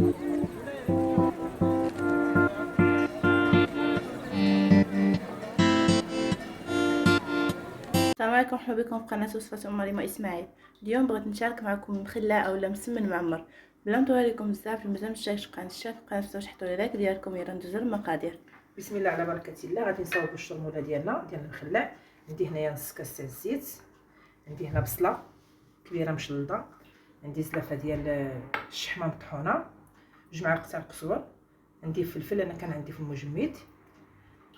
السلام عليكم، مرحبا بكم في قناة وصفات ام مريم اسماعيل. اليوم بغيت نشارك معكم مخلع اولا مسمن معمر. بلا نطول عليكم بزاف، المزال مشتركش في قناة الشاف تحطوا لي لايك ديالكم. يلا ندوزو للمقادير. بسم الله على بركه الله. غادي نصاوبوا الشرموله ديال المخلع. عندي هنايا نص كاس تاع الزيت، عندي هنا بصله كبيره مشلضه، عندي زلافه ديال الشحمه مطحونه، 2 معالق تاع القزبر، عندي فلفل انا كان عندي في المجمد،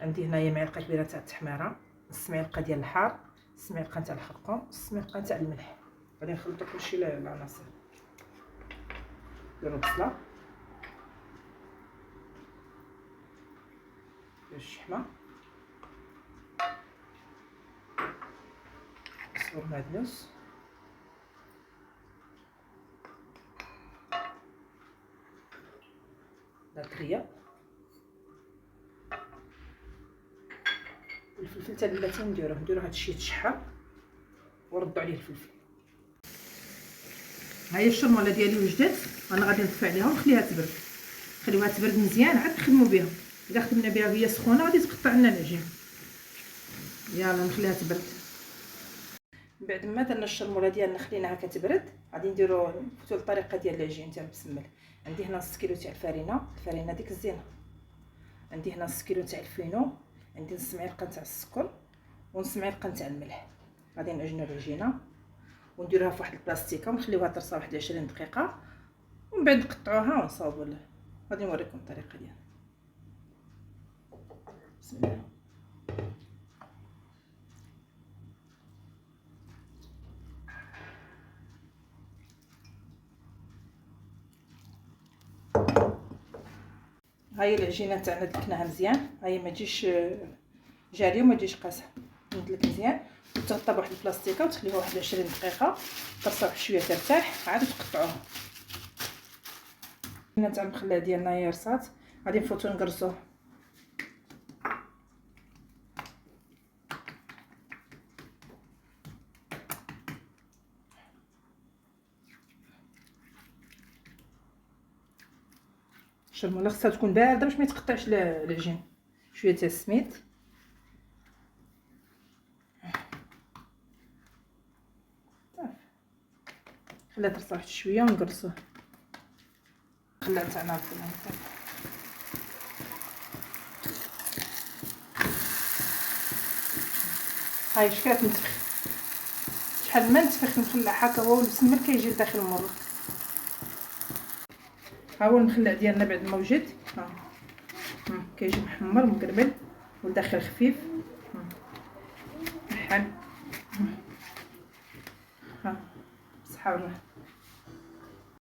عندي هنايا معلقه كبيره تاع التحميره، نص معلقه ديال الحار، نص معلقه تاع الحرقوم، نص معلقه تاع الملح. غادي نخلطوا كلشي العناصر. نديروا البصله، الشحمه، القزبر معدنوس، لاكريا، الفلفل تاع البلاتي نديرو هادشي يتشحر وردوا عليه الفلفل. ها هي الشرموله ديالي وجدت، انا غادي نطفي عليها ونخليها تبرد. خليوها تبرد مزيان عاد نخدموا بها. الا خدمنا بها وهي سخونه غادي تقطع لنا العجين. يلا نخليها تبرد. بعد ما درنا الشرموله ديالنا خليناها كتبرد، غادي نديرو نفوتو الطريقه ديال العجين تاع البسمل. عندي هنا نص كيلو تاع الفرينه ديك الزينه، عندي هنا نص كيلو تاع الفينو، عندي نص معلقه تاع السكر ونص معلقه تاع الملح. غادي نعجنوا العجينه ونديروها في واحد البلاستيكه ونخليوها ترصى واحد 20 دقيقه، ومن بعد نقطعوها ونصاوبوا. غادي نوريكم الطريقه ديالها. بسم الله. هاي العجينه تاعنا دلكناها مزيان، هاي ما تجيش جاريه وما تجيش قاصحه. ندلك مزيان وتغطى بواحد البلاستيكه وتخليها واحد 20 دقيقه ترصى واحد شويه ترتاح، عاد تقطعوها. العجينه تاع المخلع ديالنا هي رصات، غادي نفوتو نقرصوه. الشرموله خصها تكون بارده باش ما يتقطعش العجين. شويه تاع السميد، خليها ترصى واحد شويه ونقرصوه. الخلاع تاعنا الفلان هاي شكات نتفخ، شحال ما نتفخ المخلع هكا هو السمر كيجي لداخل المرة. ها هو المخلع ديالنا بعد ما وجد، ها كيجي محمر مقربل والداخل خفيف محل. ها صحه والراحه.